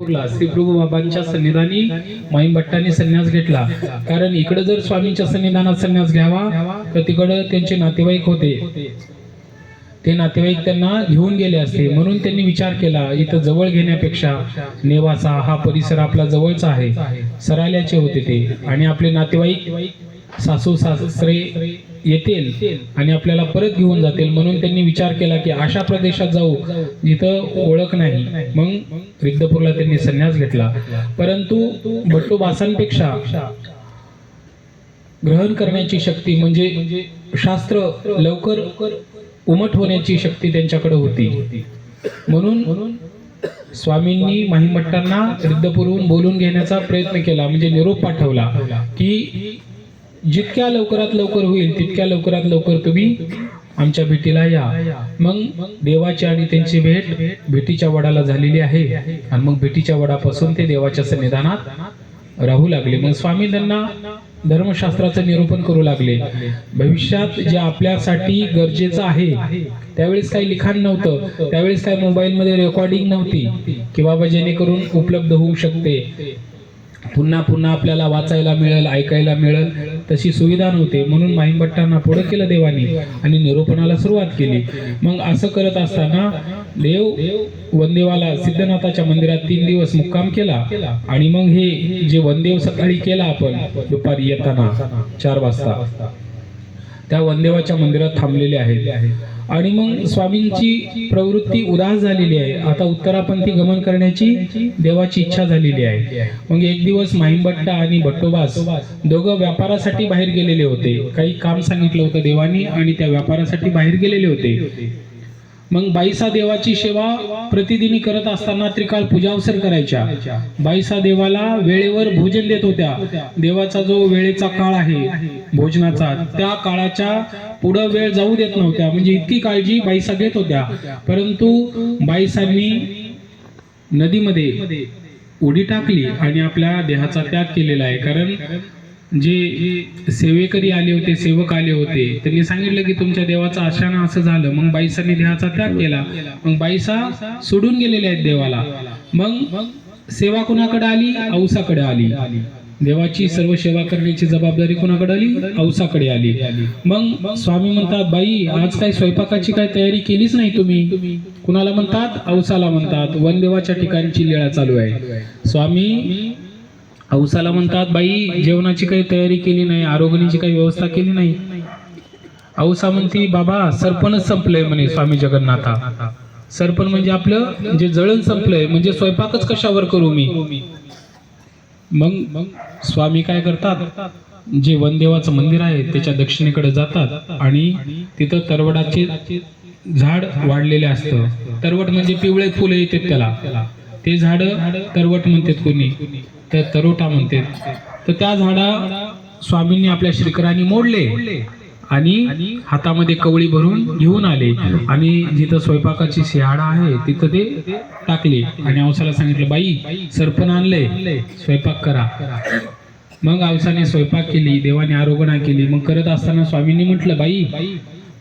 श्री प्रभू बाबांच्या सन्निधानी माईम भट्टांनी संन्यास घेतला। कारण इकडे जर स्वामींच्या सन्निधानात संन्यास घ्यावा तर तिकडे त्यांचे नातेवाईक होते, ते नातेवाईक त्यांना घेऊन गेले असते। म्हणून त्यांनी विचार केला इथं जवळ घेण्यापेक्षा नेवासा हा परिसर आपला जवळचा आहे, सराल्याचे होते ते, आणि आपले नातेवाईक सासू सासरे येतील आणि आपल्याला परत घेऊन जातील। म्हणून त्यांनी विचार केला की अशा प्रदेशात जाऊ जिथं ओळख नाही। मग रिद्धपूरला त्यांनी संन्यास घेतला। परंतु भट्टोबासांपेक्षा ग्रहण करण्याची शक्ती म्हणजे शास्त्र लवकर उमट होण्याची शक्ती त्यांच्याकडे होती। म्हणून स्वामींनी माहीमट्टांना रिद्धपूरहून बोलून घेण्याचा प्रयत्न केला, म्हणजे निरोप पाठवला की जितक्या लवकरात लवकर होईल तितक्या लवकरात लवकर तुम्ही आमच्या भेटीला या। मग देवाची आणि त्यांची भेटीच्या वडाला झालेली आहे, आणि मग भेटीच्या वडापासून ते देवाच्या सन्निधानात राहू लागले। मग स्वामी त्यांना धर्मशास्त्राचं निरूपण करू लागले। भविष्यात जे आपल्यासाठी गरजेचं आहे, त्यावेळेस काही लिखाण नव्हतं, त्यावेळेस काही मोबाईलमध्ये रेकॉर्डिंग नव्हती की बाबा जेणेकरून उपलब्ध होऊ शकते, पुन्हा पुन्हा आपल्याला वाचायला मिळेल, ऐकायला मिळेल, तशी सुविधा नव्हती। म्हणून माहीम भट्टांना पुढे केलं देवानी आणि निरूपणाला सुरुवात केली। मग असं करत असताना देव वनदेवाला सिद्धनाथाच्या मंदिरात 3 दिवस मुक्काम केला, आणि मग हे जे वनदेव सकाळी केला आपण दुपारी येताना 4 वाजता त्या वनदेवाच्या मंदिरात थांबलेले आहेत। आणि मग स्वामींची प्रवृत्ती उदास झालेली आहे, आता उत्तरापंथी गमन करण्याची देवाची इच्छा झालेली आहे। मग एक दिवस माहीम भट्टा आणि भट्टोबास दोघं व्यापारासाठी बाहेर गेलेले होते, काही काम सांगितलं होतं देवानी आणि त्या व्यापारासाठी बाहेर गेलेले होते। मग बाईसा देवाची सेवा प्रतिदिनी करत असताना त्रिकाळ पूजा अवसर करायच्या। बाईसा देवाला वेळेवर भोजन देत होत्या। देवाचा जो वेळेचा काळ आहे भोजनाचा, त्या काळाच्या पुढे वेळ जाऊ देत नव्हत्या, म्हणजे इतकी काळजी बाईसा घेत होत्या। परंतु बाईसांनी नदीमध्ये उडी टाकली आणि आपल्या देहाचा त्याग केलेला आहे। कारण जे सेवेकरी आले होते, सेवक आले होते, त्यांनी सांगितलं की तुमच्या देवाचं अशानं असं झालं। मग बाईसांनी देहाचा त्याग केला। मग बाईसा सोडून गेलेले आहेत देवाला। मग सेवा कुणाकडे आली? औसाकडे आली। देवाची सर्व सेवा करण्याची जबाबदारी कुणाकडे आली? औसाकडे आली। मग स्वामी म्हणतात बाई आज काय स्वयंपाकाची काय तयारी केलीच नाही तुम्ही? कुणाला म्हणतात? औसाला म्हणतात। वनदेवाच्या ठिकाणची लीळा चालू आहे। स्वामी औसाला म्हणतात बाई जेवणाची काही तयारी केली नाही, आरोग्याची काही व्यवस्था केली नाही। औसा म्हणती बाबा सरपणच संपलंय म्हणे स्वामी जगन्नाथा। सरपण म्हणजे आपलं जे जळण संपलंय, म्हणजे स्वयंपाकच कशावर करू मी? मग स्वामी काय करतात, जे वनदेवाचं मंदिर आहे त्याच्या दक्षिणेकडे जातात आणि तिथं तरवडाचे झाड वाढलेले असतं। तरवट म्हणजे पिवळे फुले येतात त्याला, ते झाड तरवट म्हणतात, कोणी तर तरोटा म्हणतात। तर त्या झाडा स्वामींनी आपल्या श्रीकरांनी मोडले आणि हातामध्ये कवळी भरून घेऊन आले, आणि जिथं स्वयंपाकाची शिहाडा आहे तिथं ते टाकले, आणि औसाला सांगितलं बाई सरपण आणले, स्वयंपाक करा। मग औसाने स्वयंपाक केली, देवाने आरोगणा केली। मग करत असताना स्वामींनी म्हटलं बाई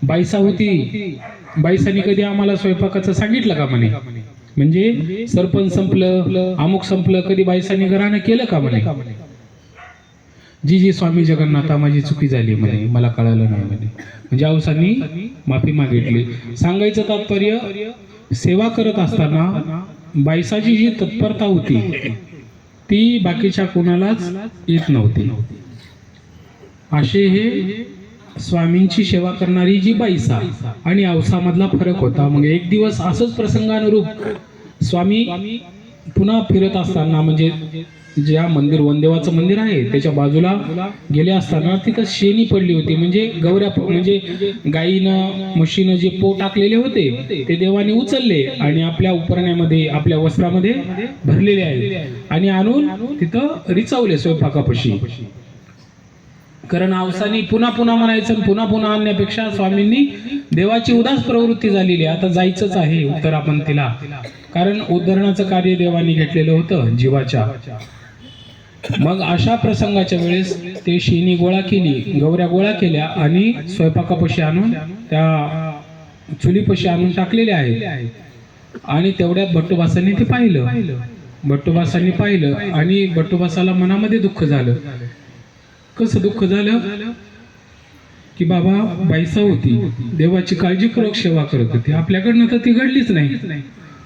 बाईसा होती, बाईसाने कधी आम्हाला स्वयंपाकाचं सांगितलं का म्हणे? म्हणजे सरपण संपलं, अमुक संपलं, कधी बाईसांनी घरानं केलं का म्हणे? जी स्वामी जगन्नाथा माझी चुकी झाली म्हणे, मला कळालं नाही म्हणे। म्हणजे औसांनी माफी मागितली। सांगायचं तात्पर्य, सेवा करत असताना बाईसाची जी तत्परता होती ती बाकीच्या कोणालाच येत नव्हती। असे हे स्वामींची सेवा करणारी जी बाईसा आणि औसामधला फरक होता। मग एक दिवस असंच प्रसंगानुरूप स्वामी पुन्हा फिरत असताना, म्हणजे ज्या मंदिर वनदेवाचं मंदिर आहे त्याच्या बाजूला गेले असताना तिथं शेणी पडली होती, म्हणजे गौऱ्या, म्हणजे गाईनं म्हशीनं जे पो टाकलेले होते ते देवाने उचलले आणि आपल्या उपरण्यामध्ये आपल्या वस्त्रामध्ये भरलेले आहेत आणि आणून तिथं रिचवले स्वयंपाकापाशी। कारण औसानी पुन्हा पुन्हा म्हणायचं, पुन्हा पुन्हा आणण्यापेक्षा स्वामींनी देवाची उदास प्रवृत्ती झालेली, आता जायचंच आहे उत्तरापंथीला। कारण उद्धरणाचं कार्य देवाने घेतलेलं होतं जीवाच्या। मग अशा प्रसंगाच्या वेळेस ते शेणी गोळा केली, गौऱ्या गोळा केल्या आणि स्वयंपाकापाशी आणून त्या चुलीपाशी आणून टाकलेले आहेत। आणि तेवढ्यात भट्टोबासांनी ते पाहिलं बटुबासांनी पाहिलं आणि बटुबासाला मनामध्ये दुःख झालं. कसं दुःख झालं की बाबा बाईसा होती, देवाची काळजीपूर्वक सेवा करत होती, आपल्याकडनं तर ती घडलीच नाही.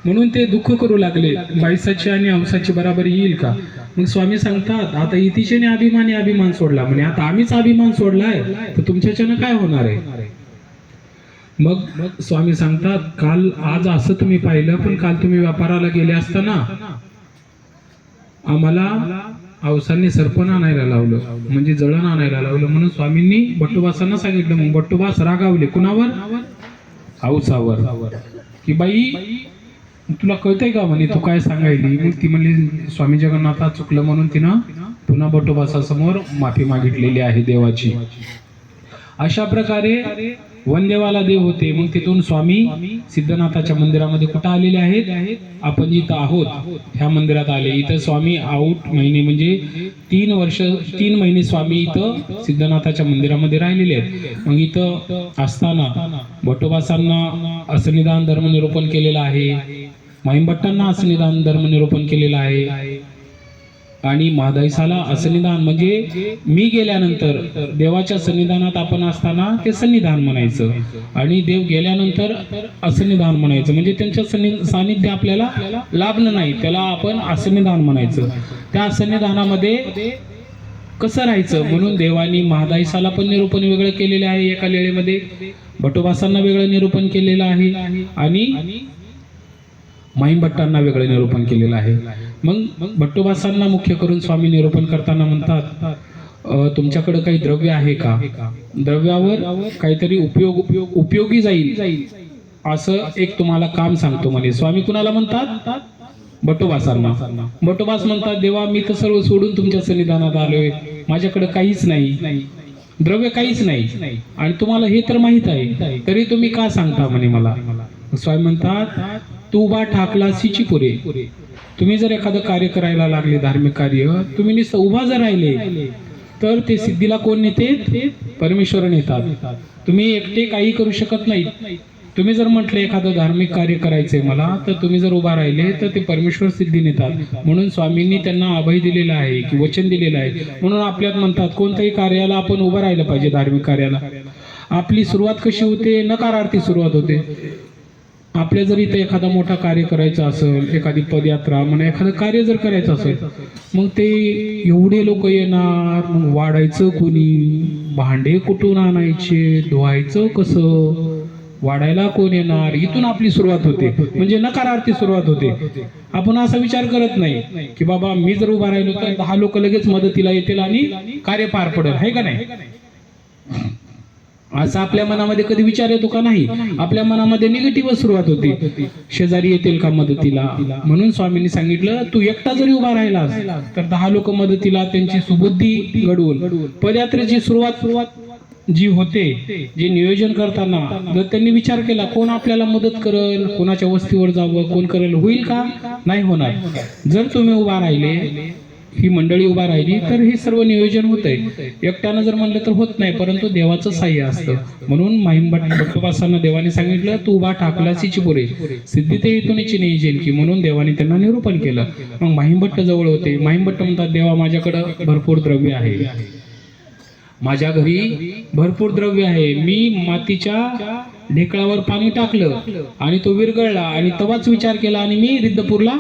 म्हणून ते दुःख करू लागले, बाईसाची आणि हंसाची बराबरी येईल का? मग स्वामी सांगतात, आता इतिशेने अभिमान सोडला म्हणे, आता आम्हीच अभिमान सोडलाय तर तुमच्याच्यानं काय होणार आहे? मग स्वामी सांगतात, काल आज असं तुम्ही पाहिलं, पण काल तुम्ही व्यापाराला गेले असताना आम्हाला हौसांनी सरपण आणायला लावलं, म्हणजे जळण आणायला लावलं. म्हणून स्वामींनी बटुबासांना सांगितलं. मग बटुबास रागावले. कुणावर? हौसावर. की बाई तुला कळतंय का म्हणे, तू काय सांगायली? मग ती म्हणली, स्वामी जगन्नाथा चुकलं, म्हणून तिनं पुन्हा बटुबासासमोर माफी मागितलेली आहे देवाची. अशा प्रकारे वनदेवाला देव होते. मग तिथून स्वामी सिद्धनाथाच्या मंदिरामध्ये कुठं आलेले आहेत? आपण जिथं आहोत ह्या मंदिरात आले. इथं स्वामी आऊट महिने म्हणजे 3 महिने स्वामी इथं सिद्धनाथाच्या मंदिरामध्ये राहिलेले आहेत. मग इथं असताना बटुबासांना असनिदान धर्म निरूपण केलेलं आहे, महिमभट्टांना असनिदान धर्म निरूपण केलेलं आहे, आणि महादाईसाला असनिधान म्हणजे मी गेल्यानंतर देवाच्या सन्निधानात आपण असताना ते सन्निधान म्हणायचं, आणि देव गेल्यानंतर असनिधान म्हणायचं. म्हणजे त्यांच्या सानिध्य आपल्याला लाभलं नाही, त्याला आपण असनिधान म्हणायचं. त्या असनिधानामध्ये कसं राहायचं म्हणून देवानी महादाईसाला पण निरूपण वेगळं केलेलं आहे एका लेळेमध्ये, बटुबासांना वेगळं निरूपण केलेलं आहे, आणि महिमभट्टांना वेगळं निरूपण केलेलं आहे. मग बटुबासांना मुख्य करून स्वामी निरूपण करताना म्हणतात, तुमच्याकडे काही द्रव्य आहे का? द्रव्यावर काहीतरी उपयोगी जाईल असं एक तुम्हाला काम सांगतो म्हणे. स्वामी कुणाला म्हणतात? बटुबासांना. बटुबास म्हणतात, देवा मी तर सर्व सोडून तुमच्या सन्निधानात आलोय, माझ्याकडे काहीच नाही, द्रव्य काहीच नाही, आणि तुम्हाला हे तर माहित आहे, तरी तुम्ही का सांगता म्हणे मला? स्वामी म्हणतात, तू उभा ठाकलासीची पुरे. तुम्ही जर एखादं कार्य करायला लागले, धार्मिक कार्य, तुम्ही नुसतं उभा जर राहिले तर ते सिद्धीला कोण नेते? परमेश्वर नेतात. तुम्ही एकटे काही करू शकत नाही. तुम्ही जर म्हटले एखादं धार्मिक कार्य करायचंय मला, तर तुम्ही जर उभा राहिले तर ते परमेश्वर सिद्धी नेतात. म्हणून स्वामींनी त्यांना अभय दिलेलं आहे की वचन दिलेलं आहे. म्हणून आपल्यात म्हणतात, कोणत्याही कार्याला आपण उभं राहिलं पाहिजे. धार्मिक कार्याला आपली सुरुवात कशी होते? नकारार्थी सुरुवात होते. आपल्या जर इथे एखादा मोठा कार्य करायचा असेल, एखादी पदयात्रा म्हणा, एखादं कार्य जर करायचं असेल, मग ते एवढे लोक येणार, मग वाढायचं कोणी? भांडे कुठून आणायचे? धुवायचं कसं? वाढायला कोण येणार? इथून आपली सुरुवात होते, म्हणजे नकारार्थी सुरुवात होते. आपण असा विचार करत नाही की बाबा मी जर उभा राहिलो तर 10 लोक लगेच मदतीला येतील आणि कार्य पार पडेल, आहे का नाही? असा आपल्या मनामध्ये कधी विचार येतो का? नाही. आपल्या मनामध्ये निगेटिव्ह सुरुवात होते, शेजारी येतील का मदतीला? म्हणून स्वामींनी सांगितलं, तू एकटा जरी उभा राहिलास तर 10 लोक मदतीला, त्यांची सुबुद्धी घडवून पदयात्रेची सुरुवात जी होते, जे नियोजन करताना जर त्यांनी विचार केला कोण आपल्याला मदत करेल, कोणाच्या वस्तीवर जावं, कोण करेल, होईल का? नाही होणार. जर तुम्ही उभा राहिले, ही मंडळी उभा राहिली, तर हे सर्व नियोजन होतंय. एकट्यानं जर म्हणलं तर होत नाही, परंतु देवाचं साह्य असतं. म्हणून बटुबासांना देवाने सांगितलं, तू उभा ठाकलासीची पुरे, सिद्धी ते इथून चिनी येईल की. म्हणून देवाने त्यांना निरूपण केलं. मग महिमभट्ट जवळ होते. महिमभट्ट म्हणतात, देवा माझ्याकडं भरपूर द्रव्य आहे, माझ्या घरी भरपूर द्रव्य आहे. मी मातीच्या ढेकळावर पाणी टाकलं आणि तो विरघळला, आणि तवाच विचार केला आणि मी रिद्धपूरला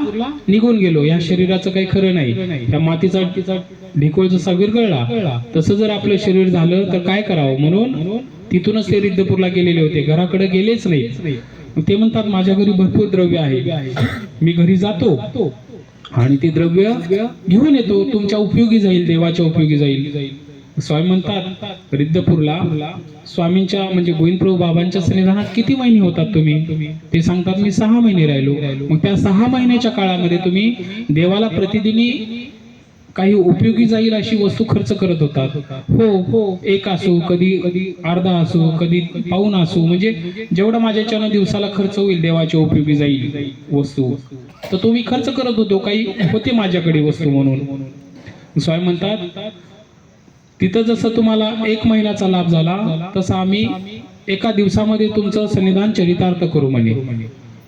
निघून गेलो. या शरीराचं काही खरं नाही. त्या मातीचा ढेकूळ जसा विरघळला तसं जर आपलं शरीर झालं तर काय करावं? म्हणून तिथूनच ते रिद्धपूरला गेलेले होते, घराकडे गेलेच नाही. ते म्हणतात, माझ्या घरी भरपूर द्रव्य आहे, मी घरी जातो आणि ते द्रव्य घेऊन येतो, तुमच्या उपयोगी जाईल, देवाच्या उपयोगी जाईल. स्वामी म्हणतात, रिद्धपूरला स्वामींच्या म्हणजे गोविंदप्रभू बाबांच्या सन्निधानात किती महिने होतात तुम्ही? ते सांगतात, मी 6 महिने राहिलो. मग त्या 6 महिन्याच्या काळामध्ये तुम्ही देवाला प्रतिदिनी काही उपयोगी जाईल अशी वस्तू खर्च करत होतात. हो, एक असो, कधी अर्धा असो, कधी पाऊण असो, म्हणजे जेवढा माझ्याच्यानं दिवसाला खर्च होईल देवाच्या उपयोगी जाईल वस्तू, तर तुम्ही खर्च करत होतो. काही होते माझ्याकडे वस्तू म्हणून. स्वामी म्हणतात, तिथं जसं तुम्हाला 1 महिन्याचा लाभ झाला, तसं आम्ही एका दिवसामध्ये तुमचं सन्निधान चरितार्थ करू म्हणे.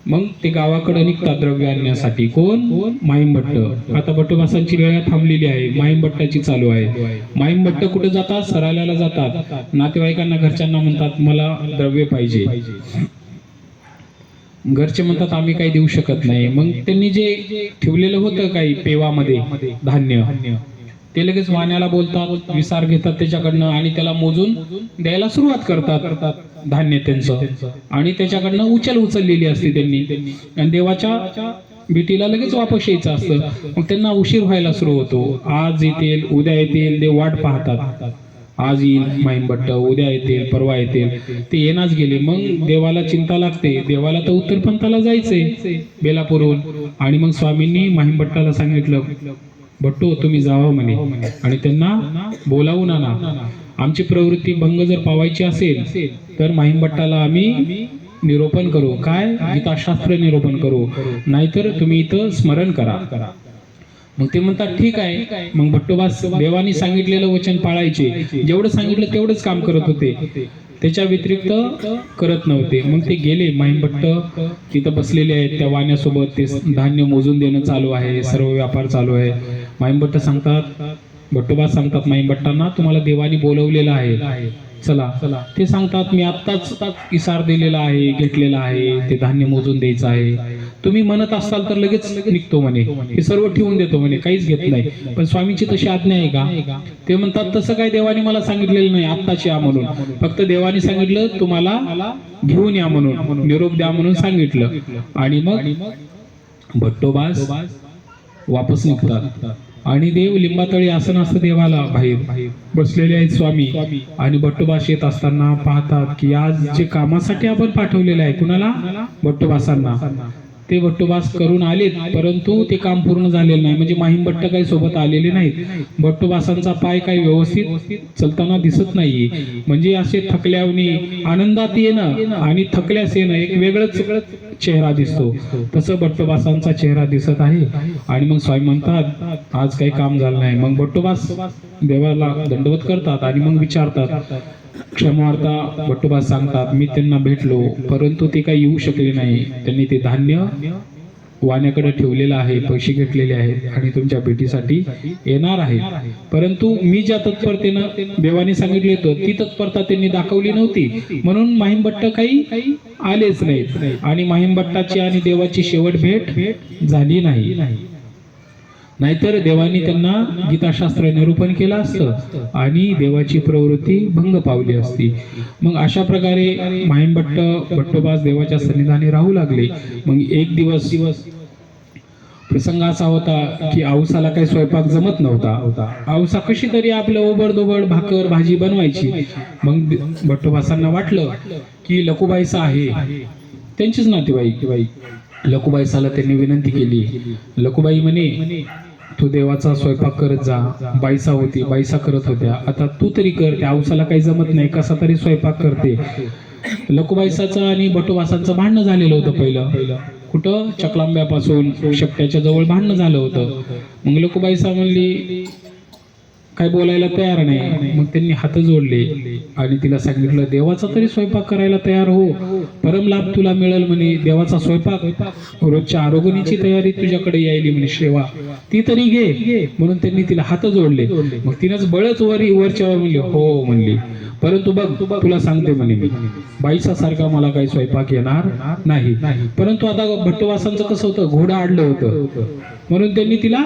मग ते गावाकडे निघतात द्रव्य आणण्यासाठी. कोण? माहीमभट्ट. आता भट्टोबासांची वेळ थांबलेली आहे, माहीमभट्टाची चालू आहे. माहीमभट्ट कुठे जातात? सराल्याला जातात. नातेवाईकांना, घरच्यांना म्हणतात मला द्रव्य पाहिजे. घरचे म्हणतात आम्ही काही देऊ शकत नाही. मग त्यांनी जे ठेवलेलं होतं काही पेवामध्ये धान्य, ते लगेच वाण्याला बोलतात, विसार घेतात त्याच्याकडनं आणि त्याला मोजून द्यायला सुरुवात करतात धान्य त्यांचं. आणि त्याच्याकडनं उचललेली असते त्यांनी, आणि देवाच्या भेटीला लगेच वापस यायचं असतं. मग त्यांना उशीर व्हायला सुरू होतो. आज येतील, उद्या येतील, देव वाट पाहतात. आज येईल माहीमभट्ट, उद्या येतील, परवा येतील, ते येणाच गेले. मग देवाला चिंता लागते. देवाला तर उत्तरपंथाला जायचंय बेलापूरहून. आणि मग स्वामींनी माहीमभट्टाला सांगितलं, भट्टो तुम्ही जावा म्हणे आणि त्यांना बोलावून आणा. आमची प्रवृत्ती भंग जर पावायची असेल तर माहीमभट्टाला आम्ही निरोपण करू. काय? गीताशास्त्र निरोपण करू, नाहीतर तुम्ही इथं स्मरण करा. मग ते म्हणतात ठीक आहे. मग भट्टोबास देवानी सांगितलेलं वचन पाळायचे. जेवढं सांगितलं तेवढंच काम करत होते, त्याच्या व्यतिरिक्त करत नव्हते. मग ते गेले. माहीमभट्ट तिथं बसलेले आहेत त्या वाण्यासोबत. ते धान्य मोजून देणं चालू आहे, सर्व व्यापार चालू आहे. माहीमभट्ट सांगतात, भट्टोबा सांगतात माहीमभट्टांना, तुम्हाला देवानी बोलवलेलं आहे, चला. ते सांगतात मी आत्ताच इसार दिलेला आहे, घेतलेला आहे, ते धान्य मोजून द्यायचं आहे. तुम्ही म्हणत असाल तर लगेच निघतो म्हणे, हे सर्व ठेवून देतो म्हणे, काहीच घेत नाही. पण स्वामींची तशी आज्ञा आहे का? ते म्हणतात तसं काय देवाने मला सांगितलेलं नाही आत्ताच या म्हणून. फक्त देवाने सांगितलं तुम्हाला घेऊन या म्हणून, निरोप द्या म्हणून सांगितलं. आणि मग भट्टोबास वापस निघतात. आणि देव लिंबातळी आसन असतं देवाला, बाहेर बसलेले आहेत स्वामी. आणि भट्टोबास येत असताना पाहतात की आज जे कामासाठी आपण पाठवलेलं आहे, कुणाला? भट्टोबासांना. ते भट्टोबास करून आलेत, परंतु ते काम पूर्ण झालेलं नाही. म्हणजे माहीमभट्ट काही सोबत आलेले नाहीत. भट्टोबासांचा पाय काही व्यवस्थित चलताना दिसत नाहीये. म्हणजे असे थकल्यावनी, आनंदात येणं आणि थकल्यास येणं एक वेगळंच चेहरा दिसतो. तसं भट्टोबासांचा चेहरा दिसत आहे. आणि मग स्वामी म्हणतात आज काही काम झालं नाही. मग भट्टोबास देवाला दंडवत करतात आणि मग विचारतात, क्षमार्था. भट्टोबास सांगतात मी त्यांना भेटलो, परंतु ते काही येऊ शकले नाही. त्यांनी ते धान्य वाण्याकडे ठेवलेलं आहे, पैसे घेतलेले आहेत आणि तुमच्या भेटीसाठी येणार आहेत. परंतु मी ज्या तत्परतेनं देवाने सांगितले होतं ती तत्परता त्यांनी दाखवली नव्हती, म्हणून माहीमभट्ट काही आलेच नाहीत. आणि माहीमभट्टाची आणि देवाची शेवट भेट झाली नाही. नाहीतर देवानी त्यांना गीताशास्त्र निरूपण केलं असतं आणि देवाची प्रवृत्ती भंग पावली असती. मग अशा प्रकारे माहीमभट्ट भट्टोबास देवाच्या सन्निधानी राहू लागले. मग एक दिवस प्रसंग असा होता की औसाला काही स्वयंपाक जमत नव्हता. औसा कशी तरी आपलं ओबडधोबड भाकर भाजी बनवायची. मग भट्टोबासांना वाटलं की लकुबाईसा आहे, त्यांचीच नातेवाईक लकुबाईसाला त्यांनी विनंती केली. लकुबाई म्हणे तू देवाचा स्वयंपाक करत जा. बाईसा होती, बाईसा करत होत्या, आता तू तरी कर. त्या औसाला काही जमत नाही, कसा तरी स्वयंपाक करते. लकुबाईसाचं आणि भट्टोबासांचं भांडणं झालेलं होतं पहिलं. कुठं? चकलांब्यापासून शक्त्याच्या जवळ भांडणं झालं होतं. मग लकुबाईसा म्हणली काय बोलायला तयार नाही. मग त्यांनी हात जोडले आणि तिला सांगितलं देवाचा तरी स्वयंपाक करायला तयार हो, परम लाभ तुला मिळेल म्हणे. देवाचा स्वयंपाक, रोजच्या आरोग्याची तयारी तुझ्याकडे यायली म्हणे, सेवा ती तरी घे. म्हणून त्यांनी तिला हात जोडले. मग तिनंच बळच वरच्यावर म्हणली हो म्हणली. परंतु बघ तुला सांगते म्हणे मी, बाईसा सारखा मला काही स्वयंपाक येणार नाही. परंतु आता भट्टोबासांचं कसं होतं, घोडं आडलं होतं, म्हणून त्यांनी तिला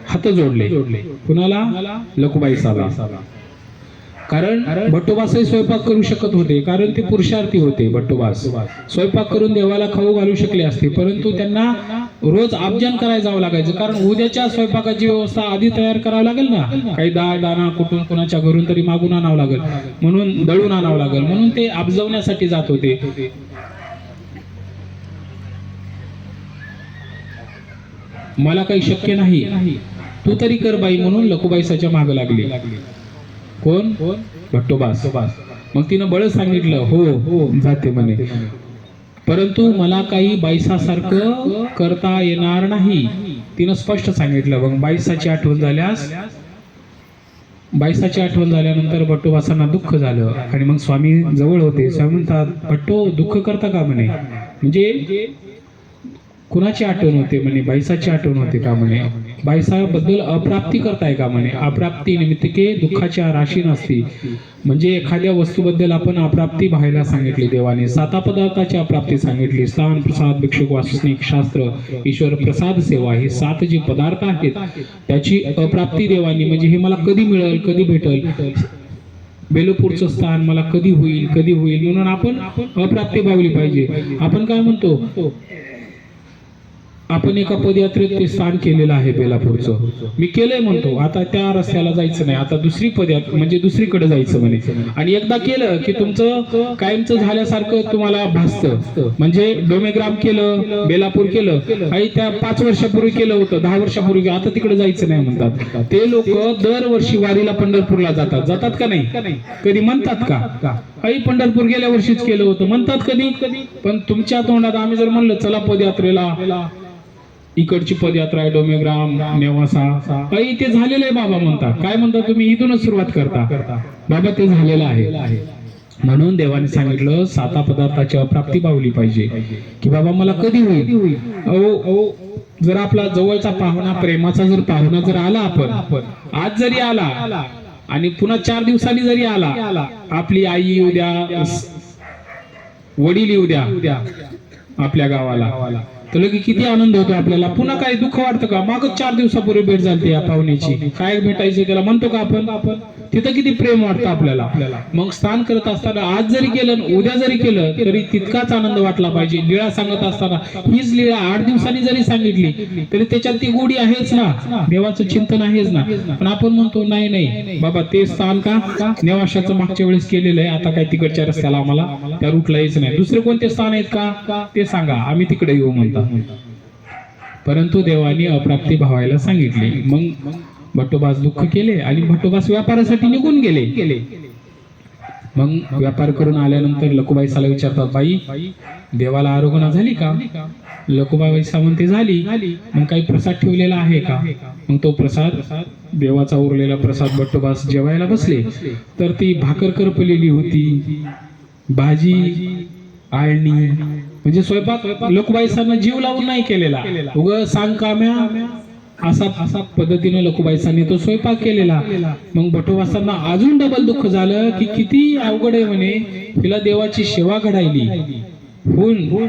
हात जोडले. कुणाला? लकुबाईसाला. कारण भट्टोबासही स्वयंपाक करू शकत होते, कारण ते पुरुषार्थी होते. भट्टोबास स्वयंपाक करून देवाला खाऊ घालू शकले असते, परंतु त्यांना रोज आब्जन करायला जावं लागायचं. कारण उद्याच्या स्वयंपाकाची व्यवस्था आधी तयार करावं लागेल ना. काही डाळ दाणा कुठून कोणाच्या घरून तरी मागून आणावं लागेल, म्हणून दळून आणावं लागेल, म्हणून ते आबजवण्यासाठी जात होते. मला काही शक्य नाही, तू तरी कर बाई, म्हणून लकुबाईसाच्या मागे लागली. कोण? भट्टोबास. मग तिनं बळ सांगितलं हो जाते म्हणे, परंतु मला काही बाईसासारखं करता येणार नाही. तिनं स्पष्ट सांगितलं. मग बाईसाची आठवण झाल्यानंतर भट्टोबासांना दुःख झालं. आणि मग स्वामी जवळ होते. स्वामी म्हणतात भट्टो दुःख करता का म्हणे, म्हणजे कुणाची आठवण होते म्हणे? बाईसाची आठवण होते का म्हणे? बाईसाबद्दल अप्राप्ती करताय का म्हणे? अप्राप्ती निमित्तके दुःखाच्या राशी नसती. म्हणजे एखाद्या वस्तूबद्दल आपण अप्राप्ती पाहायला सांगितली देवाने. 7 पदार्थाची अप्राप्ती सांगितली. स्थान, प्रसाद, भिक्षुक, वासनिक, शास्त्र, ईश्वर प्रसाद, सेवा, हे 7 जे पदार्थ आहेत त्याची अप्राप्ती देवानी, म्हणजे हे मला कधी मिळेल, कधी भेटेल, बेलपूरचं स्थान मला कधी होईल, कधी होईल, म्हणून आपण अप्राप्ती भावली पाहिजे. आपण काय म्हणतो, आपण एका पदयात्रेत ते स्थान केलेलं आहे बेलापूरचं, मी केलंय म्हणतो, आता त्या रस्त्याला जायचं नाही, आता दुसरी पदयात्रा म्हणजे दुसरीकडे जायचं म्हणे. आणि एकदा केलं की तुमचं कायमचं झाल्यासारखं तुम्हाला भासतं. म्हणजे डोमेग्राम केलं, बेलापूर केलं, आणि त्या 5 वर्षापूर्वी केलं होतं, 10 वर्षापूर्वी, आता तिकडे जायचं नाही म्हणतात. ते लोक दरवर्षी वारीला पंढरपूरला जातात का नाही? कधी म्हणतात का? आई पंढरपूर गेल्या वर्षीच केलं होतं म्हणतात कधी? पण तुमच्या तोंडात आम्ही जर म्हणलं चला पदयात्रेला, इकडची पदयात्रा आहे डोमेग्राम, नेवासा, आई ते झालेलं आहे बाबा म्हणतात. काय म्हणता तुम्ही? इथूनच सुरुवात करता बाबा, ते झालेलं आहे. म्हणून देवाने सांगितलं 7 पदार्थाची अप्राप्ती पावली पाहिजे की बाबा मला कधी होईल. जर आपला जवळचा पाहुणा, प्रेमाचा जर पाहुणा जर आला, आपण आज जरी आला आणि पुन्हा 4 दिवसांनी जरी आला, आपली आई येऊ द्या, वडील येऊ द्या आपल्या गावाला, तर लगे किती आनंद होतो आपल्याला. पुन्हा काय दुःख वाटतं का? मागच 4 दिवसापूर्वी भेट झाली या पाहुण्याची, काय भेटायचं त्याला म्हणतो का आपण? तिथं किती प्रेम वाटतं आपल्याला. मग स्नान करत असताना आज जरी केलं, उद्या जरी केलं, तरी तितकाच आनंद वाटला पाहिजे. लीळा सांगत असताना हीच लीळा 8 दिवसांनी जरी सांगितली तरी त्याच्यात ती गोडी आहेच ना, देवाचं चिंतन आहेच ना. पण आपण म्हणतो नाही बाबा, ते स्थान का नेवाशाचं मागच्या वेळेस केलेलं आहे, आता काय तिकडच्या रस्त्याला आम्हाला त्या रूटला यायचं नाही. दुसरे कोणते स्थान आहेत का ते सांगा, आम्ही तिकडे येऊ म्हणतात. परंतु देवाने अप्राप्ती भावायला सांगितली. मग भट्टोबास दुःख केले आणि भट्टोबास व्यापारासाठी निघून गेले. मग व्यापार करून आल्यानंतर लकुबाईसाला विचारतात, बाई देवाला आरोग्य झाली का? लकुबाई म्हणते झाली. मग काही प्रसाद ठेवलेला आहे का? मग तो प्रसाद, देवाचा उरलेला प्रसाद भट्टोबास जेवायला बसले तर ती भाकर करपलेली होती, भाजी, आळणी, म्हणजे स्वयंपाक लकुबाईसांना जीव लावून नाही केलेला, उग सांग काम्या असा पद्धतीने लकुबाईसांनी तो स्वयंपाक केलेला. मग भट्टोबासांना अजून डबल दुःख झालं की किती अवघड आहे म्हणे, तिला देवाची सेवा घडायली.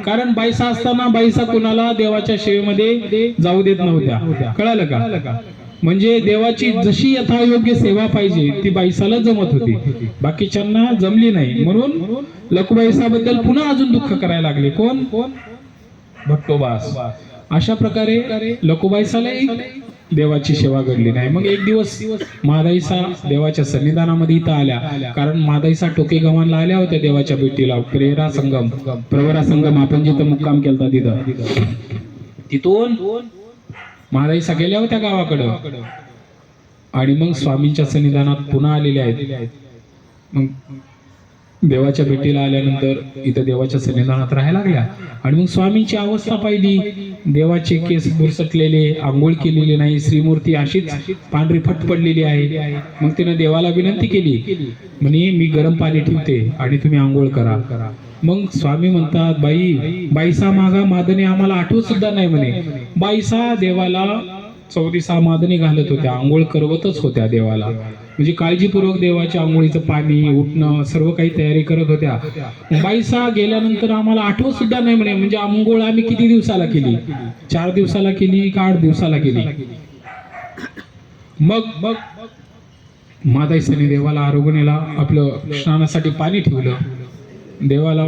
कारण बाईसा असताना बाईसा कोणाला देवाच्या सेवेमध्ये जाऊ देत नव्हत्या, कळालं का? म्हणजे देवाची जशी यथायोग्य सेवा पाहिजे ती बाईसाला जमत होती, बाकीच्यांना जमली नाही. म्हणून लकुबाईसाबद्दल पुन्हा अजून दुःख करायला लागले. कोण? भट्टोबास. अशा प्रकारे लकुबाईसालाही देवाची सेवा घडली नाही. मग एक दिवस मादाईसा देवाच्या सन्निधानामध्ये इथं आल्या, कारण मादाईसा टोके गव्हाणला आल्या होत्या देवाच्या भेटीला. प्रवरा संगम आपण जिथं मुक्काम केलता तिथून मादाईसा गेल्या होत्या गावाकडं आणि मग स्वामींच्या सन्निधानात पुन्हा आलेल्या आहेत. मग देवाच्या भेटीला आल्यानंतर इथं देवाच्या सन्निधानात राहायला लागल्या आणि मग स्वामींची अवस्था पाहिली. देवाचे केस बुरसटलेले, आंघोळ केलेली नाही, श्रीमूर्ती अशीच पांढरी फट पडलेली आहे. मग तिने देवाला विनंती केली, म्हणे मी गरम पाणी ठेवते आणि तुम्ही आंघोळ करा. मग स्वामी म्हणतात, बाईसा मागा मादने आम्हाला आठवत सुद्धा नाही म्हणे. बाईसा देवाला 34 मादने घालत होत्या, आंघोळ करवतच होत्या देवाला, म्हणजे काळजीपूर्वक देवाच्या आंघोळीचं पाणी, उठणं, सर्व काही तयारी करत होत्या. बाईसा गेल्यानंतर आम्हाला आठवत सुद्धा नाही म्हणे. म्हणजे आंघोळ आम्ही किती दिवसाला केली? 4 दिवसाला केली का 8 दिवसाला केली? मग मादाईसाने देवाला आरोग्याला आपलं स्नानासाठी पाणी ठेवलं. देवाला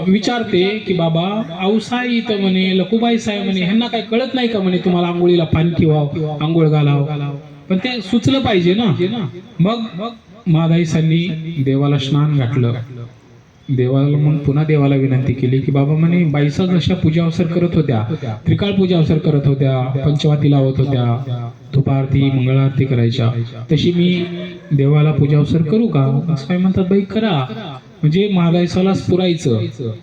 विचारते की बाबा औसाई तर म्हणे, लकुबाई साहेब म्हणे, ह्यांना काय कळत नाही का म्हणे तुम्हाला आंघोळीला पाणी ठेवावं, आंघोळ घालावं, पण ते सुचलं पाहिजे ना. मग मादाईसांनी देवाला स्नान घातलं. देवाला मग पुन्हा देवाला विनंती केली की बाबा म्हणे, बाईसा जशा पूजा अवसर करत होत्या, त्रिकाळ पूजा अवसर करत होत्या, पंचवाती लावत होत्या, धुपारती मंगळारती करायच्या, तशी मी देवाला पूजा अवसर करू का? असं काय म्हणतात, बाई करा. म्हणजे मादाईसाला पुरायचं.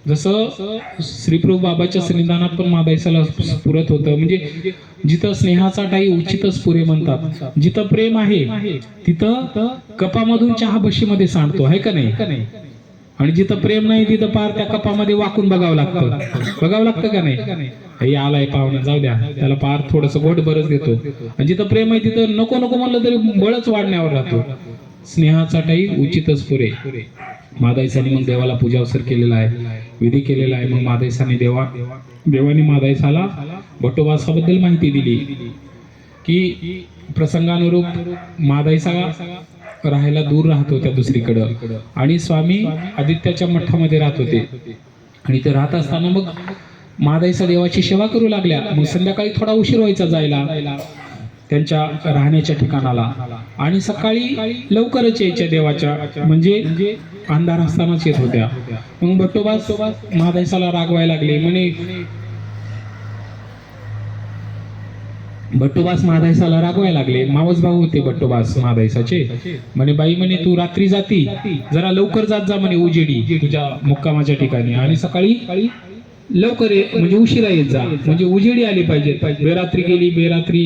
जसं श्रीप्रभू बाबाच्या सन्निधानात पण मादाईसाला पुरत होतं. म्हणजे जिथं स्नेहाचा टाई उचितच पुरे म्हणतात. जिथं प्रेम आहे तिथं कपामधून चहा बशीमध्ये सांडतो, आहे का नाही? आणि जिथं प्रेम नाही तिथं पार त्या कपामध्ये वाकून बघावं लागतं का नाही? हे आलाय पाहुणा, जाऊ द्या, त्याला पार थोडस गोड बरच देतो. आणि जिथं प्रेम आहे तिथं नको नको म्हणलं तरी बळच वाढण्यावर राहतो. स्नेहाचा टाई उचितच पुरे. मादाईसाने मग देवाला पूजावसर केलेला आहे, विधी केलेला आहे. मग मादाईसाने देवाने मादाईसाला भट्टोबासाबद्दल माहिती दिली की प्रसंगानुरूप मादाईसा राहायला दूर राहत होत्या दुसरीकडं, आणि स्वामी आदित्याच्या मठामध्ये राहत होते. आणि ते राहत असताना मग मादाईसा देवाची सेवा करू लागल्या. मग संध्याकाळी थोडा उशीर व्हायचा जायला त्यांच्या राहण्याच्या ठिकाणाला, आणि सकाळी लवकरच यायच्या देवाच्या, म्हणजे अंधार असतानाच येत होत्या. मग भट्टोबास मादाईसाला रागवायला लागले. भट्टोबास मादाईसाला रागवायला लागले. मावस भाऊ होते भट्टोबास मादाईसाचे. म्हणे बाई, म्हणे तू रात्री जाती, जरा लवकर जात जा म्हणे उजेडी तुझ्या मुक्कामाच्या ठिकाणी, आणि सकाळी लवकर ये, म्हणजे उशिरा येत जा, म्हणजे उजेडी आली पाहिजे. बेरात्री गेली, बेरात्री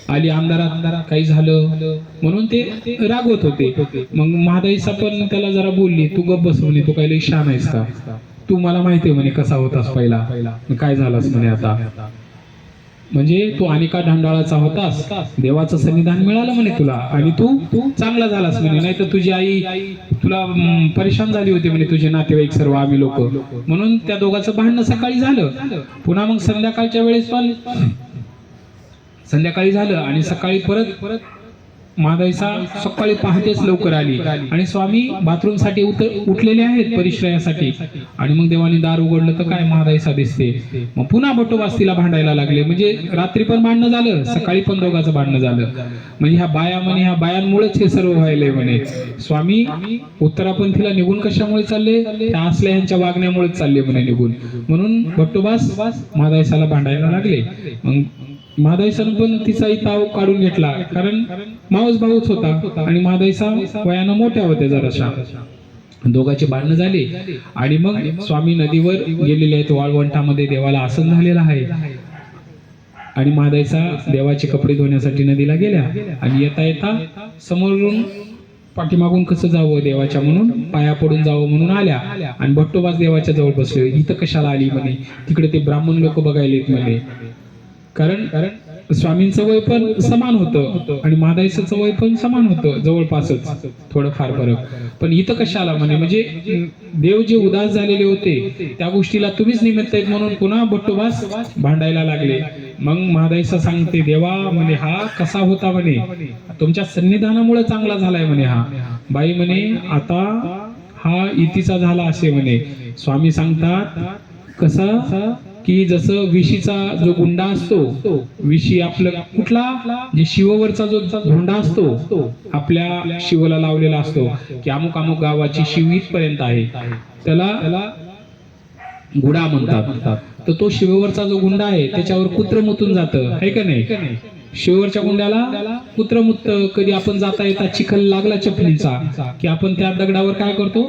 आली, अंधारात काही झालं, म्हणून ते रागवत होते. मग मादाईसा पण त्याला जरा बोलली, तू गप्प बस म्हणे, तू काही शान आहेस का? तू मला माहिती आहे म्हणे कसा होतास पहिला, काय झालास म्हणे आता, म्हणजे तू अनिका ढांडाळाचा होतास, देवाचं सन्निधान मिळालं म्हणे तुला, आणि तू चांगला झालास म्हणे. नाही तर तुझी आई तुला परेशान झाली होती म्हणे, तुझे नातेवाईक सर्व, आम्ही लोक. म्हणून त्या दोघांचं भांडणं सकाळी झालं. पुन्हा मग संध्याकाळच्या वेळेस पण संध्याकाळी झालं, आणि सकाळी परत मादाईसा सकाळी पहाटेच लवकर आली, आणि स्वामी बाथरूम साठी उठलेले आहेत परिश्रयासाठी. आणि मग देवाने दार उघडलं तर काय मादाईसा दिसते. मग पुन्हा भट्टोबास तिला भांडायला लागले. म्हणजे रात्री पण भांडणं झालं, सकाळी पण दोघांचं भांडणं झालं. म्हणजे ह्या बाया म्हणे, ह्या बायांमुळेच हे सर्व व्हायलंय म्हणे. स्वामी उत्तरापंथीला निघून कशामुळे चालले? त्या असल्या यांच्या वागण्यामुळेच चालले म्हणे निघून. म्हणून भट्टोबास मादाईसाला भांडायला लागले. मग मादाईसानं पण तिचाही ताव काढून घेतला, कारण मावस भाऊच होता, आणि मादाईसा वयानं मोठ्या होत्या जराशा. दोघांचे भांडणं झाले, आणि मग स्वामी नदीवर गेलेले आहेत, वाळवंटामध्ये देवाला आसन झालेला आहे. आणि मादाईसा देवाचे कपडे धुण्यासाठी नदीला गेल्या, आणि येता येता समोरून पाठीमागून कसं जावं देवाच्या म्हणून, पाया पडून जावं म्हणून आल्या. आणि भट्टोबास देवाच्या जवळ बसले. इथं कशाला आली म्हणे, तिकडे ते ब्राह्मण लोक बघायला येत म्हणे. कारण स्वामींचं वय पण समान होतं, आणि मादाईसाचं वय पण समान होतं, जवळपासच, थोडंफार फरक. पण इथं कशाला म्हणे, म्हणजे देव जे उदास झालेले होते त्या गोष्टीला तुम्हीच निमित्त आहेत म्हणून पुन्हा भट्टोबास भांडायला लागले. मग मादाईसा सांगते, देवा म्हणे हा कसा होता म्हणे, तुमच्या सन्निधानामुळे चांगला झालाय म्हणे हा. बाई म्हणे आता हा इतीचा झाला असे म्हणे. स्वामी सांगतात कसा की जसं विशीचा जो गुंडा असतो, विशी आपलं कुठला जे शिववरचा जो धोंडा असतो, आपल्या शिवला लावलेला असतो की अमुक अमुक गावाची शिव इथपर्यंत आहे, त्याला गुडा म्हणतात. तर तो शिववरचा जो गुंडा आहे त्याच्यावर कुत्र मुतून जातं, आहे का नाही? शिववरच्या गुंड्याला कुत्र मुततं. कधी आपण जाता येता चिखल लागला चपलीचा की आपण त्या दगडावर काय करतो,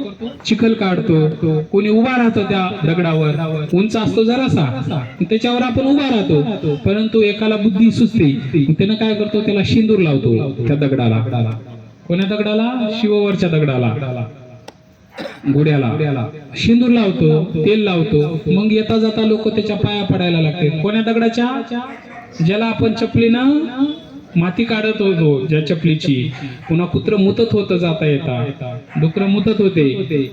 चिखल काढतो. कोणी उभा राहतो त्या दगडावर, उंच असतो जरासा, त्याच्यावर आपण उभा राहतो. परंतु एकाला बुद्धी सुचते, त्यानं काय करतो, त्याला शिंदूर लावतो त्या दगडाला. कोण्या दगडाला? शिववरच्या दगडाला, घोड्याला शिंदूर लावतो, तेल लावतो. मग येता जाता लोक त्याच्या पाया पडायला लागते. कोण्या दगडाच्या? ज्याला आपण चपलीनं माती काढत होतो, ज्या चपलीची. पुन्हा कुत्र मुतत होतं जाता येता, डुकर मुतत होते,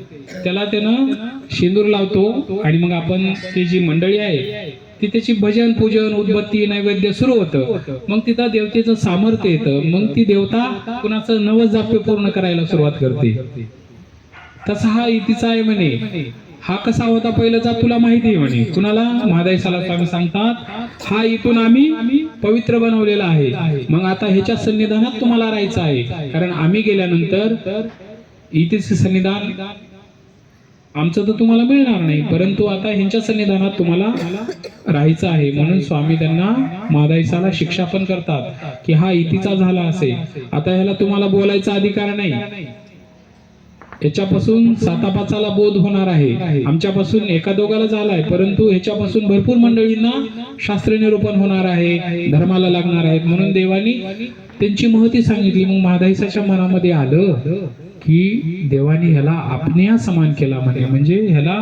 त्याला त्यानं शिंदूर लावतो. आणि मग आपण ती जी मंडळी आहे ती त्याची भजन पूजन उदबत्ती नैवेद्य सुरू होतं. मग तिथं देवतेचं सामर्थ्य येतं. मग ती देवता कुणाचं नवस जाप्य पूर्ण करायला सुरुवात करते. तसा हा इतीचा आहे म्हणे. हा कसा होता पहिल्याचा तुला माहिती आहे म्हणे. कुणाला? मादाईसाला स्वामी सांगतात हा इथून आम्ही पवित्र बनवलेला आहे. मग आता ह्याच्या सन्निधानात तुम्हाला राहायचं आहे, कारण आम्ही गेल्यानंतर इथेच सन्निधान आमचं तर तुम्हाला मिळणार नाही, परंतु आता ह्यांच्या सन्निधानात तुम्हाला राहायचं आहे. म्हणून स्वामी त्यांना मादाईसाला शिक्षा पण करतात की हा इतीचा झाला असे, आता ह्याला तुम्हाला बोलायचा अधिकार नाही. याच्यापासून सातापाचाला बोध होणार आहे. आमच्यापासून एका दोघाला झालाय, परंतु ह्याच्यापासून भरपूर मंडळींना शास्त्र निरूपण होणार आहे, धर्माला लागणार आहेत. म्हणून देवानी त्यांची महती सांगितली. मग मादाईसाच्या मनामध्ये आलं की देवाने ह्याला आपण्या समान केला म्हणे, म्हणजे ह्याला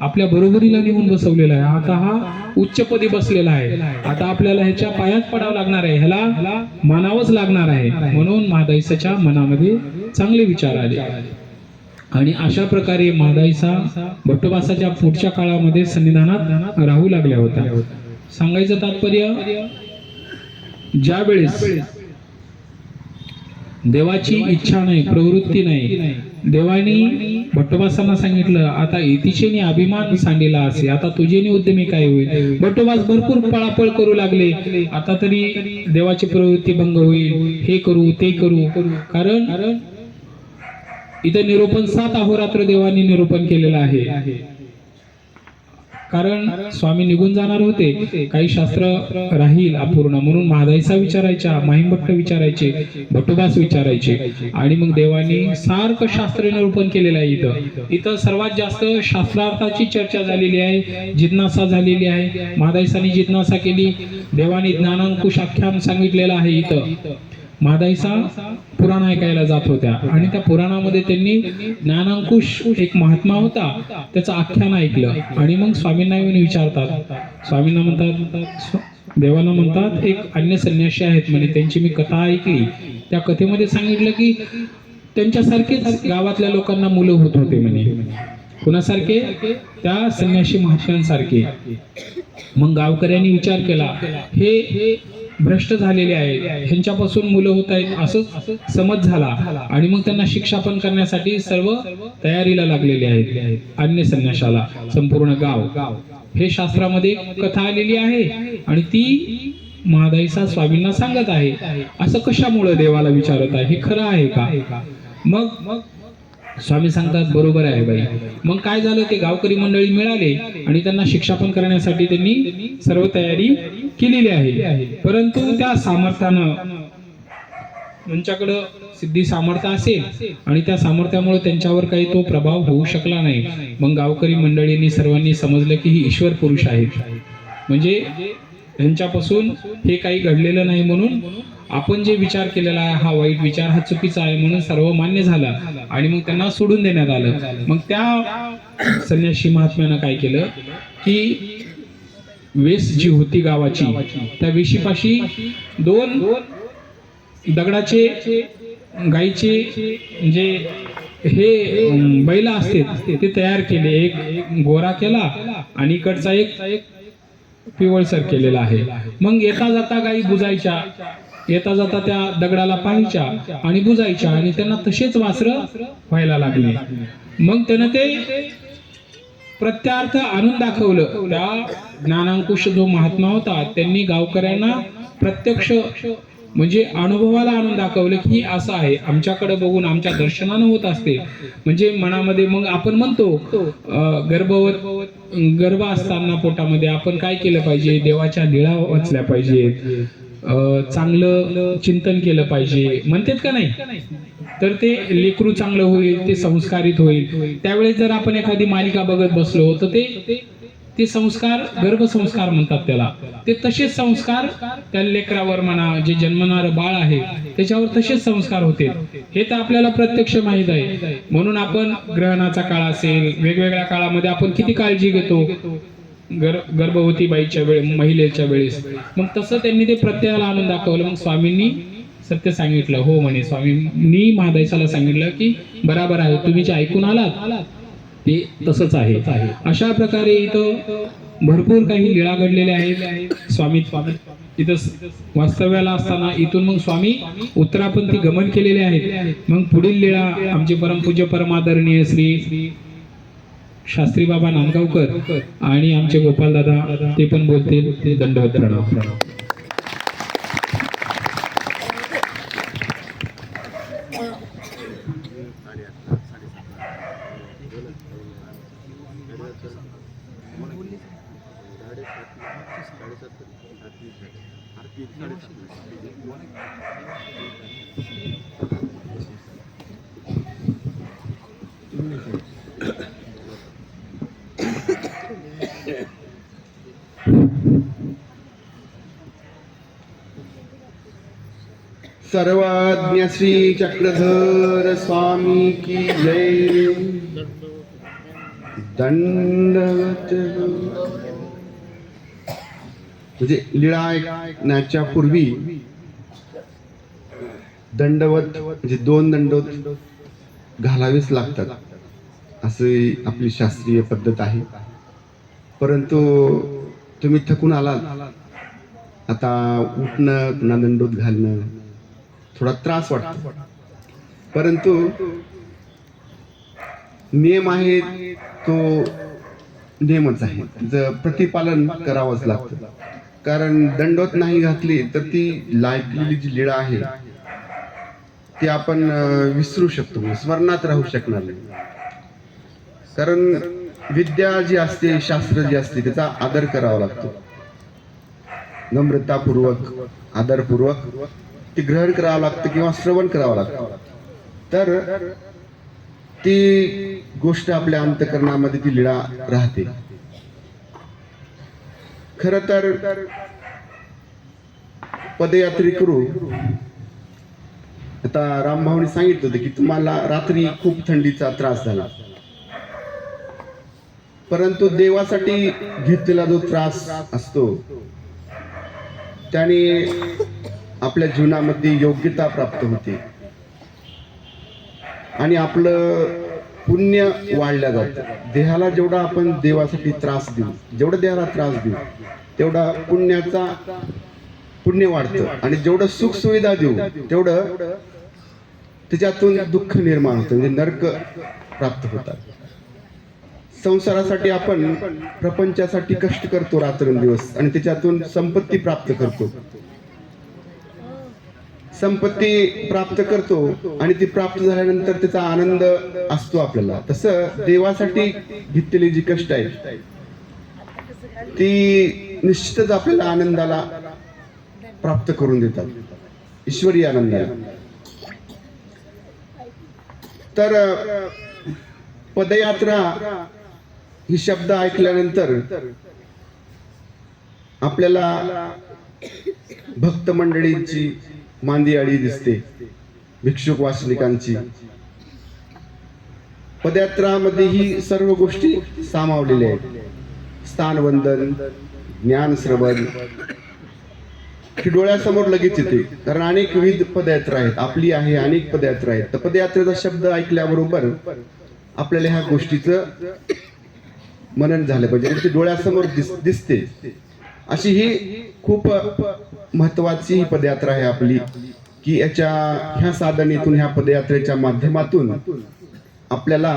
आपल्या बरोबरीला नेऊन बसवलेला आहे. आता हा उच्चपदी बसलेला आहे, आता आपल्याला ह्याच्या पायात पडावं लागणार आहे, ह्याला मानावंच लागणार आहे. म्हणून महादाईसाच्या मनामध्ये चांगले विचार आले आणि अशा प्रकारे महादाईसा भट्टोबासाच्या पुढच्या काळामध्ये सन्निधानात राहू लागल्या होत्या. सांगायचं तात्पर्य, ज्या वेळेस देवाची इच्छा नाही, प्रवृत्ती नाही, देवानी भट्टोबासांना सांगितलं आता इतिशेने अभिमान सांडिला असे, आता तुझेने उद्यमी काय होईल. भट्टोबास भरपूर पळापळ करू लागले, आता तरी देवाची प्रवृत्ती भंग होईल, हे करू ते करू. कारण इथं निरूपण 7 अहोरात्र देवानी निरूपण केलेलं आहे. कारण स्वामी निघून जाणार होते, काही शास्त्र राहील अपूर्ण, म्हणून महादाईसा विचारायच्या, माहिमभट्ट विचारायचे, भट्टोबास विचारायचे आणि मग देवानी सारखं शास्त्र निरूपण केलेलं आहे. इथं सर्वात जास्त शास्त्रार्थाची चर्चा झालेली आहे, जिज्ञासा झालेली आहे. महादाईसांनी जिज्ञासा केली, देवानी ज्ञानांकुश आख्यान सांगितलेलं आहे. इथं महादाईसा पुराण ऐकायला जात होत्या आणि त्या पुराणामध्ये त्यांनी ज्ञानांकुश एक महात्मा होता त्याचं आख्यान ऐकलं आणि मग स्वामींना येऊन विचारतात. स्वामींना म्हणतात, देवाला म्हणतात एक अन्य संन्यासी आहेत म्हणे, त्यांची मी कथा ऐकली, त्या कथेमध्ये सांगितलं की त्यांच्यासारखेच गावातल्या लोकांना मुलं होत होते म्हणे. कुणासारखे? त्या संन्यासी महात्म्यांसारखे. मग गावकऱ्यांनी विचार केला, हे भ्रष्ट झालेले आहेत, ह्यांच्यापासून मुलं होत आहेत असं समज झाला आणि मग त्यांना शिक्षा पण करण्यासाठी सर्व तयारीला लागलेले आहेत. अन्य संन्याशाला संपूर्ण गाव, हे शास्त्रामध्ये कथा आलेली आहे आणि ती महादाईसा स्वामींना सांगत आहे. असं कशामुळे देवाला विचारत आहे, हे खरं आहे का? मग स्वामी सांगतात बरोबर आहे बाई. मग काय झालं, ते गावकरी मंडळी मिळाले आणि त्यांना शिक्षा पण करण्यासाठी त्यांनी सर्व तयारी केलेली आहे. परंतु त्या सामर्थ्यानं, त्यांच्याकडं सिद्धी सामर्थ्य असेल आणि त्या सामर्थ्यामुळे त्यांच्यावर काही तो प्रभाव होऊ शकला नाही. मग गावकरी मंडळींनी सर्वांनी समजलं की ही ईश्वर पुरुष आहेत, म्हणजे यांच्यापासून हे काही घडलेलं नाही, म्हणून आपण जे विचार केलेला आहे हा वाईट विचार, हा चुकीचा आहे, म्हणून सर्व मान्य झाला आणि मग त्यांना सोडून देण्यात आलं. मग त्या संन्यासी महात्म्यानं काय केलं की वेस जी होती गावाची, त्या वेशीपाशी 2 दगडाचे गाईचे जे हे बैल असते ते तयार केले, एक गोरा केला आणि इकडचा एक पिवळसर केलेला आहे. मग येता जाता गाई बुजायच्या, येता जाता त्या दगडाला पाहायच्या आणि बुजायच्या आणि त्यांना तसेच वासरं व्हायला लागले. मग त्यानं ते प्रत्यार्थ आणून दाखवलं. त्या ज्ञानांकुश जो महात्मा होता त्यांनी गावकऱ्यांना प्रत्यक्ष म्हणजे अनुभवाला आणून दाखवलं की असं आहे, आमच्याकडे बघून आमच्या दर्शनानं होत असते. म्हणजे मनामध्ये मग आपण म्हणतो गर्भ असताना पोटामध्ये आपण काय केलं पाहिजे, देवाच्या लीळा वाचल्या पाहिजेत, चांगलं चिंतन केलं पाहिजे म्हणतात का नाही, तर ते लेकरू चांगलं होईल, ते संस्कारित होईल. त्यावेळेस जर आपण एखादी मालिका बघत बसलो तर ते संस्कार गर्भसंस्कार म्हणतात त्याला, ते तसेच संस्कार त्या लेकरावर म्हणा, जे जन्मणारं बाळ आहे त्याच्यावर तसेच संस्कार होते. हे तर आपल्याला प्रत्यक्ष माहित आहे. म्हणून आपण ग्रहणाचा काळ असेल, वेगवेगळ्या काळामध्ये आपण किती काळजी घेतो गर्भवती बाईच्या महिलेच्या वेळेस. मग तसं त्यांनी ते प्रत्ययाला आणून दाखवलं. मग स्वामींनी सत्य सांगितलं. हो म्हणे, स्वामींनी महादाईसाला सांगितलं की बराबर आहे, तुम्ही जे ऐकून आलात ते तसंच आहे. अशा प्रकारे इथं भरपूर काही लीळा घडलेल्या आहेत. स्वामी इथं वास्तव्याला असताना इथून मग स्वामी उत्तरापंथी गमन केलेले आहेत. मग पुढील लीळा आमचे परमपूज्य परमादरणीय श्री शास्त्री बाबा नांदगावकर आणि आमचे गोपाल दादा ते पण बोलतील. ते दंडवत प्रणाम. सर्वज्ञ श्री चक्रधर स्वामी की जय। दंडवत म्हणजे लीळा ऐकण्याच्या पूर्वी दंडवत म्हणजे 2 दंडवत घालावेच लागतात, असे आपली शास्त्रीय पद्धत आहे. परंतु तुम्ही थकून आलात, आता उठणं पुन्हा दंडवत घालणं थोडा त्रास वाटतो, परंतु नियम आहे तो नियमच आहे, त्याचं प्रतिपालन करावंच लागतं. कारण दंडवत नाही घातली तर ती लायकलेली जी लीळा आहे ती आपण विसरू शकतो, स्मरणात राहू शकणार नाही. कारण विद्या जी असते, शास्त्र जे असते, त्याचा आदर करावा लागतो. नम्रतापूर्वक आदरपूर्वक ते ग्रहण करावं लागतं किंवा श्रवण करावं लागतं, तर ती गोष्ट आपल्या अंतःकरणामध्ये ती लीळा राहते. खर तर पदयात्री करू, आता रामभाऊनी सांगितलं होतं की तुम्हाला रात्री खूप थंडीचा त्रास झाला, परंतु देवासाठी घेतलेला जो त्रास असतो त्याने आपल्या जीवनामध्ये योग्यता प्राप्त होते आणि आपलं पुण्य वाढल्या जातं. देहाला जेवढा आपण देवासाठी त्रास देऊ, जेवढं देहाला त्रास देऊ, तेवढा पुण्य वाढतं. आणि जेवढं सुख सुविधा देऊ तेवढं त्याच्यातून दुःख निर्माण होतं, म्हणजे नरक प्राप्त होतात. संसारासाठी आपण प्रपंचासाठी कष्ट करतो रात्रंदिवस आणि त्याच्यातून संपत्ती प्राप्त करतो, संपत्ती प्राप्त करतो आणि ती प्राप्त झाल्यानंतर त्याचा आनंद असतो आपल्याला. तसं देवासाठी घेतलेली जी कष्ट आहे ती निश्चितच आपल्याला आनंदाला प्राप्त करून देतात, ईश्वरी आनंदाला. तर पदयात्रा ही शब्द ऐकल्यानंतर आपल्याला भक्त मंडळींची मांदियाळी दिसते, भिक्षुक वासनिकांची. पदयात्रामध्ये ही सर्व गोष्टी सामावलेल्या आहेत. स्थानवंदन, ज्ञान श्रवण ही डोळ्यासमोर लगेच येते, कारण अनेक विविध पदयात्रा आहेत, आपली आहे, अनेक पदयात्रा आहेत. तर पदयात्रेचा शब्द ऐकल्याबरोबर आपल्याला ह्या गोष्टीचं मनन झालं पाहिजे, ते डोळ्यासमोर दिसते. अशी ही खूप महत्वाची ही पदयात्रा आहे आपली, की ह्या साधनेतून, ह्या पदयात्रेच्या माध्यमातून आपल्याला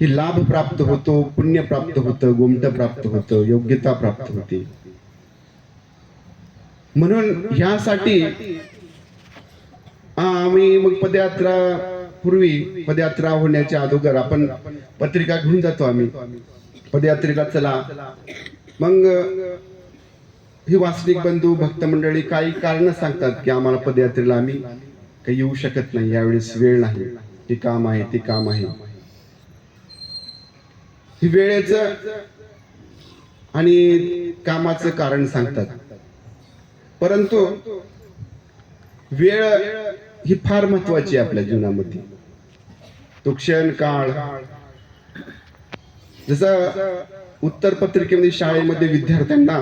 ही लाभ प्राप्त होतो, पुण्य प्राप्त होतं, गोमट प्राप्त होतं, योग्यता प्राप्त होते. म्हणून ह्यासाठी आम्ही मग पदयात्रा होण्याच्या अगोदर आपण पत्रिका घेऊन जातो आम्ही पदयात्रेला. चला मग ही वासनिक बंधू भक्त मंडळी काही कारण सांगतात की आम्हाला पदयात्रेला आम्ही काही येऊ शकत नाही, यावेळेस वेळ नाही, हे काम आहे, ते काम आहे. ही वेळेचं आणि कामाचं कारण सांगतात, परंतु वेळ ही फार महत्वाची आहे आपल्या जीवनामध्ये. तो क्षण काळ, जसं उत्तर पत्रिकेमध्ये शाळेमध्ये विद्यार्थ्यांना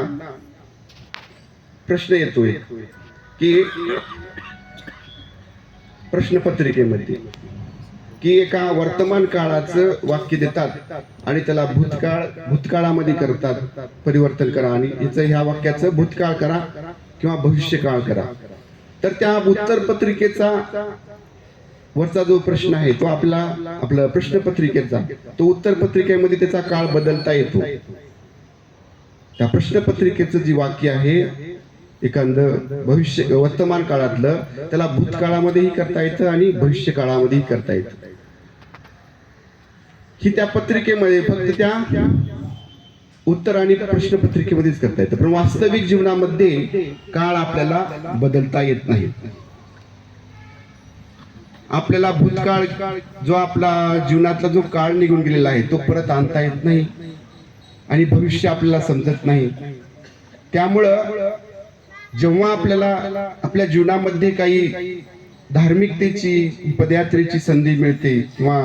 प्रश्न येतोय की प्रश्नपत्रिकेमध्ये की एका वर्तमान काळाचं वाक्य देतात आणि त्याला भूतकाळामध्ये करतात, परिवर्तन करा आणि ह्या वाक्याचं भूतकाळ करा किंवा भविष्यकाळ करा. तर त्या उत्तर पत्रिकेचा वरचा जो प्रश्न आहे तो आपला प्रश्नपत्रिकेचा, तो उत्तर पत्रिकेमध्ये त्याचा काळ बदलता येतो. त्या प्रश्नपत्रिकेचं जी वाक्य आहे एखादं वर्तमान काळातलं, त्याला भूतकाळामध्येही करता येतं आणि भविष्य काळामध्येही करता येतं. ही त्या पत्रिकेमध्ये फक्त त्या उत्तर आणि प्रश्नपत्रिकेमध्येच करता येतं, पण वास्तविक जीवनामध्ये काळ आपल्याला बदलता येत नाही. आपल्याला भूतकाळ जो आपला जीवनातला जो काळ निघून गेलेला आहे तो परत आणता येत नाही आणि भविष्य आपल्याला समजत नाही. त्यामुळं जेव्हा आपल्याला आपल्या जीवनामध्ये काही धार्मिकतेची पदयात्रेची संधी मिळते किंवा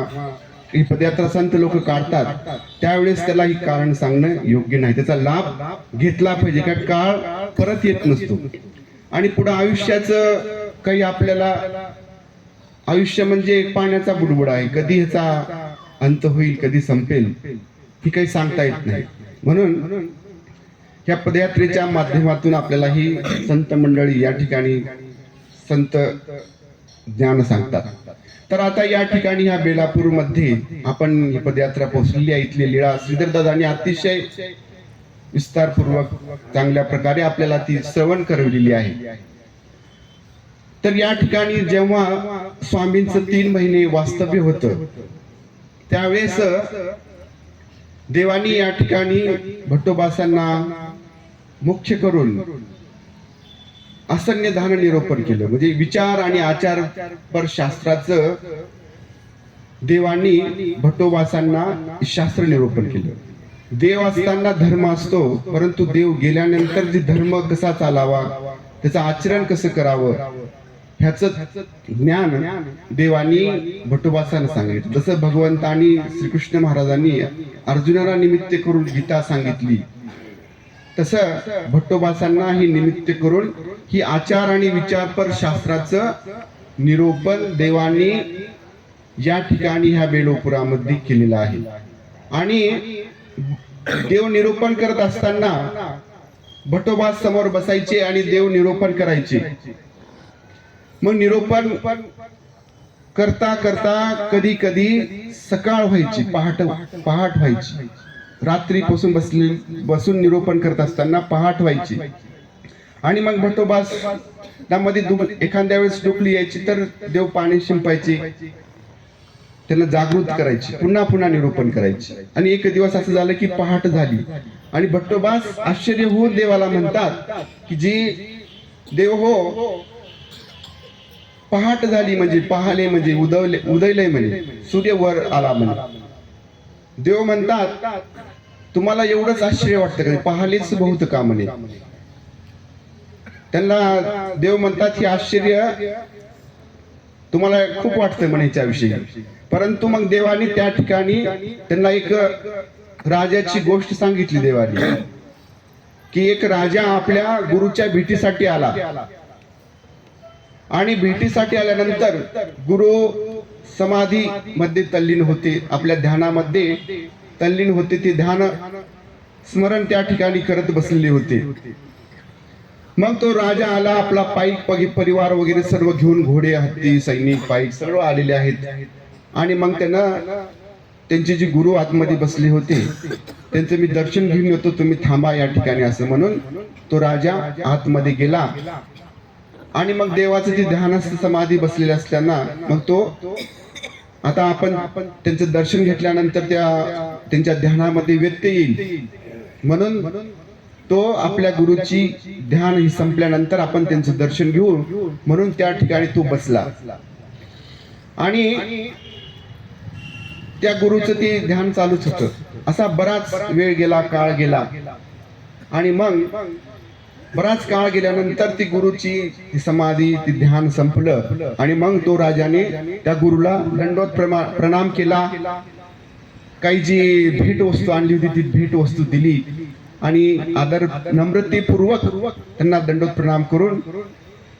ही पदयात्रा संत लोक काढतात, त्यावेळेस त्याला ही कारण सांगणं योग्य नाही. त्याचा लाभ घेतला पाहिजे, कारण काळ परत येत नसतो आणि पुढे आयुष्याचं काही आपल्याला, आयुष्य म्हणजे एक पाण्याचा बुडबुडा आहे, कधी ह्याचा अंत होईल, कधी संपेल ही काही सांगता येत नाही. म्हणून या पदयात्रेच्या माध्यमातून आपल्याला ही संत मंडळी या ठिकाणी संत ज्ञान सांगतात. तर आता या ठिकाणी ह्या बेलापूर मध्ये आपण ही पदयात्रा पोहोचलेली आहे. इथली लीळा श्रीधरदादांनी अतिशय विस्तारपूर्वक चांगल्या प्रकारे आपल्याला ती श्रवण करवलेली आहे. तर या ठिकाणी जेव्हा स्वामींचं 3 महिने वास्तव्य होतं, त्यावेळेस देवानी या ठिकाणी भट्टोबासांना मुख्य करून असंख्य ध्यान निरूपण केलं. म्हणजे विचार आणि आचार पर शास्त्राचं देवानी भट्टोबासांना शास्त्र निरूपण केलं. देव असताना धर्म असतो, परंतु देव गेल्यानंतर जे धर्म कसा चालावा, त्याचं आचरण कसं करावं, ह्याचं ज्ञान देवानी भट्टोबासांना सांगितलं. जसं भगवंतानी श्रीकृष्ण महाराजांनी अर्जुनाला निमित्त करून गीता सांगितली, तसं भट्टोबासांना ही निमित्त करून ही आचार आणि विचार पर शास्त्राचं निरूपण देवानी या ठिकाणी ह्या बेलोपुरामध्ये केलेलं आहे. आणि देव निरूपण करत असताना भट्टोबा समोर बसायचे आणि देव निरूपण करायचे. मग निरूपण करता करता कधी कधी सकाळ व्हायची, पहाट व्हायची. रात्रीपासून बसून निरूपण करत असताना पहाट व्हायची आणि मग भट्टोबास त्यामध्ये एखाद्या वेळेस डुकली यायची तर देव पाणी शिंपायचे, त्यांना जागृत करायची, पुन्हा पुन्हा निरूपण करायची. आणि एक दिवस असं झालं की पहाट झाली आणि भट्टोबास आश्चर्य होऊन देवाला म्हणतात की जी देव हो, पहाट झाली म्हणजे पहाले म्हणजे उदयले म्हणे, सूर्य वर आला म्हणे. देव म्हणतात तुम्हाला एवढंच आश्चर्य वाटतं का, पहालेच बहुत का म्हणे. त्यांना देव म्हणतात हे आश्चर्य तुम्हाला खूप वाटतं म्हणे याच्याविषयी. परंतु मग देवानी त्या ठिकाणी त्यांना एक राजाची गोष्ट सांगितली देवानी, की एक राजा आपल्या गुरुच्या भेटीसाठी आला आणि भेटीसाठी आल्यानंतर गुरु समाधी मध्ये तल्लीन होते, आपल्या ध्यानामध्ये तल्लीन होते. ते ध्यान स्मरण त्या ठिकाणी करत बसलेले होते. मग तो राजा आला, आपला पाईक परिवार वगैरे सर्व घेऊन, घोडे, हत्ती, सैनिक, पाईक सर्व आलेले आहेत. आणि मग त्यांना त्यांचे जे गुरु आतमध्ये बसले होते त्यांचं मी दर्शन घेऊन येतो, तुम्ही थांबा या ठिकाणी असं म्हणून तो राजा आतमध्ये गेला. आणि मग देवाचं जे ध्यानस्थ समाधी बसलेले असताना मग तो आता आपण त्यांचं दर्शन घेतल्यानंतर त्यांच्या ध्यानामध्ये व्यत्यय येईल म्हणून तो आपल्या गुरुची ध्यान ही संपल्यानंतर आपण त्यांचं दर्शन घेऊ म्हणून त्या ठिकाणी तो बसला. आणि त्या गुरुचं ते ध्यान चालूच होतं. असा बराच वेळ गेला, काळ गेला आणि मग बराच काळ गेल्यानंतर ती गुरुची समाधी, ती ध्यान संपलं आणि मग तो राजाने त्या गुरुला दंडवत प्रणाम केला. काही जी भेट वस्तू आणली होती ती भेट वस्तू दिली आणि आदर नम्रतेपूर्वक त्यांना दंडवत प्रणाम करून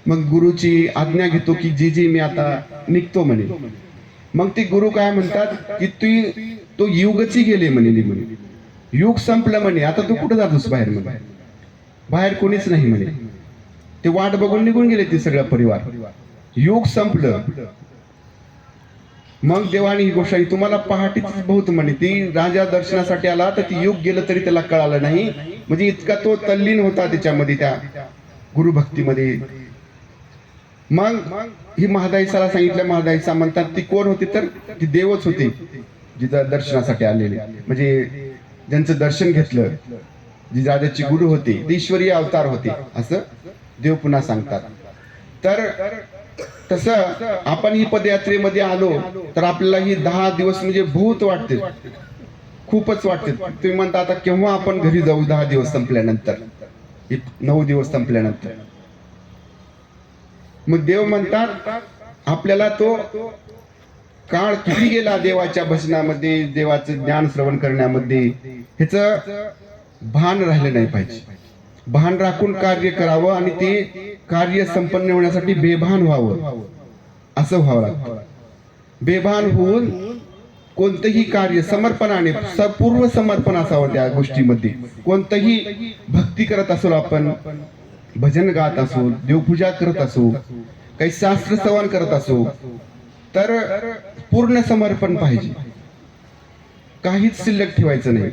मग गुरुची आज्ञा घेतो की जी मी आता निघतो म्हणे. मग ते गुरु काय म्हणतात की तो युगची गेले म्हणे, युग संपलं म्हणे, आता तू कुठं जातोस बाहेर म्हणे, बाहेर कोणीच नाही म्हणे. ते वाट बघून निघून गेले ते सगळा परिवार, युग संपलं. मग देवानी ही गोष्ट तुम्हाला पहाटेच बहुत म्हणे, ती राजा दर्शनासाठी आला तर ती युग गेलं तरी त्याला कळालं नाही. म्हणजे इतका तो तल्लीन होता त्याच्यामध्ये, त्या गुरुभक्तीमध्ये. मग ही महादाईसाला सांगितलं. महादाईसा म्हणतात ती कोण होती तर ती देवच होती जिथं दर्शनासाठी आलेले, म्हणजे ज्यांचं दर्शन घेतलं, जी राजाची गुरु होते ते ईश्वरीय अवतार होते असं देव पुन्हा सांगतात. तर तसं आपण ही पदयात्रेमध्ये आलो तर आपल्याला ही 10 दिवस म्हणजे बहुत वाटते, खूपच वाटते. तुम्ही म्हणता आता केव्हा आपण घरी जाऊ 10 दिवस संपल्यानंतर, 9 दिवस संपल्यानंतर. मग देव म्हणतात आपल्याला तो काळ किती गेला देवाच्या भजनामध्ये, देवाचं ज्ञान श्रवण करण्यामध्ये, ह्याचं भान राहिलं नाही पाहिजे. भान राखून कार्य करावं आणि ते कार्य संपन्न होण्यासाठी बेभान व्हावं, असं व्हावं लागतं. बेभान होऊन कोणतंही कार्य समर्पणाने, पूर्ण समर्पण असावं त्या गोष्टीमध्ये. कोणतंही भक्ती करत असो, आपण भजन गात असो, देवपूजा करत असो, काही शास्त्र श्रवण करत असो, तर पूर्ण समर्पण पाहिजे, काहीच शिल्लक ठेवायचं नाही.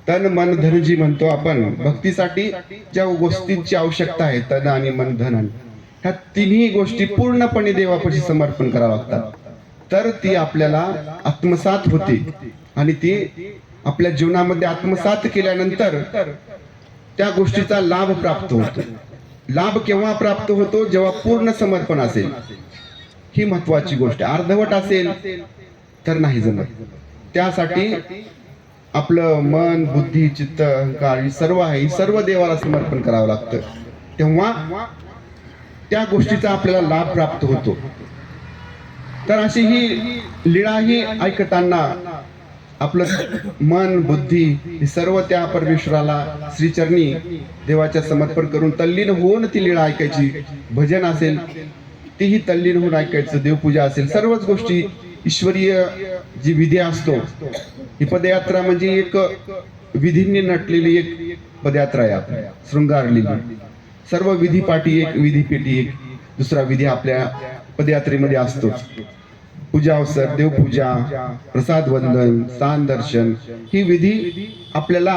तन मन धन जी म्हणतो आपण, भक्तीसाठी ज्या गोष्टींची आवश्यकता आहे, तन आणि मन धन, ह्या तिन्ही गोष्टी पूर्णपणे देवापाशी समर्पण कराव्या लागतात. तर ती आपल्याला आत्मसात होते आणि ती आपल्या जीवनामध्ये आत्मसात केल्यानंतर त्या गोष्टीचा लाभ प्राप्त होतो. लाभ केव्हा प्राप्त होतो? जेव्हा पूर्ण समर्पण असेल. ही महत्वाची गोष्ट. अर्धवट असेल तर नाही जमत. त्यासाठी आपलं मन, बुद्धी, चित्त, अहंकार ही सर्व आहे, ही सर्व देवाला समर्पण करावं लागतं. तेव्हा त्या गोष्टीचा आपल्याला लाभ प्राप्त होतो. तर अशी ही लीळा ही ऐकताना आपलं मन, बुद्धी हे सर्व त्या परमेश्वराला श्रीचरणी देवाच्या समर्पण करून तल्लीन होऊन ती लीळा ऐकायची. भजन असेल तीही तल्लीन होऊन ऐकायचं, देवपूजा असेल, सर्वच गोष्टी ईश्वरीय जी विधी असतो. ही पदयात्रा म्हणजे एक विधींनी नटलेली एक पदयात्रा आहे, आपल्या शृंगारलेली. सर्व विधीपाठी एक, विधीपेटी एक, दुसरा विधी आपल्या पदयात्रेमध्ये असतोच. पूजा अवसर, देवपूजा, प्रसाद वंदन, स्थान दर्शन, ही विधी आपल्याला,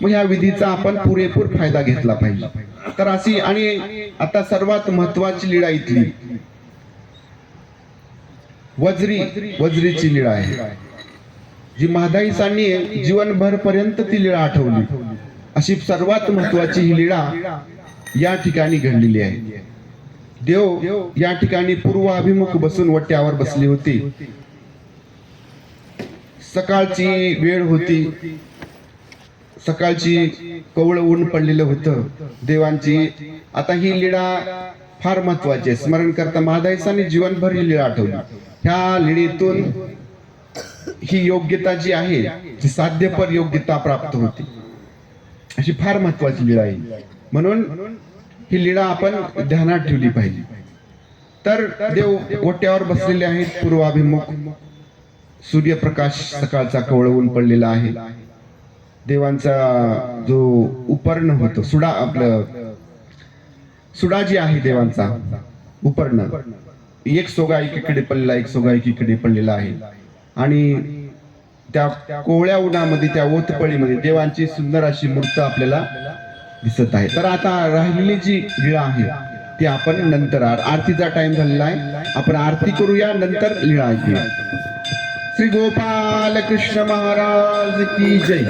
मग ह्या विधीचा आपण पुरेपूर फायदा घेतला पाहिजे. तर अशी, आणि आता सर्वात महत्वाची लीळा इथली वज्रीची लीळा आहे, जी महादाईसांनी जीवनभर पर्यंत ती लीळा आठवली. अशी सर्वात महत्वाची ही लीळा या ठिकाणी घडलेली आहे. देव या ठिकाणी पूर्वाभिमुख बसून वट्यावर बसले होते. सकाळची वेळ होती, सकाळची कवळ ऊन पडलेलं होतं देवांची. आता ही लीळा फार महत्वाची आहे. स्मरण करता महादाईसांनी जीवनभर ही लीळा आठवली. ह्या लीळेतून ही योग्यता जी आहे, ती साध्यपर योग्यता प्राप्त होती. अशी फार महत्वाची लीळा आहे. म्हणून ही लीळा आपण ध्यानात ठेवली पाहिजे. तर देव ओट्यावर बसलेले आहेत पूर्वाभिमुख. सूर्यप्रकाश सकाळचा कवळ ऊन पडलेला आहे. देवांचा जो उपर्ण होतो, सुडा, आपलं सुडा जी आहे देवांचा उपर्ण, एक सोगा एकीकडे पडलेला, एक सोगा एकीकडे पडलेला आहे. आणि त्या कोवळ्या उन्हामध्ये, त्या ओतपळीमध्ये देवांची सुंदर अशी मूर्त आपल्याला दिसत आहे. तर आता राहिलेली जी लीळा आहे ती आपण नंतर, आरतीचा टाइम झालेला आहे, आपण आरती करूया, नंतर लीळा ऐकूया. श्री गोपाल कृष्ण महाराज की जय.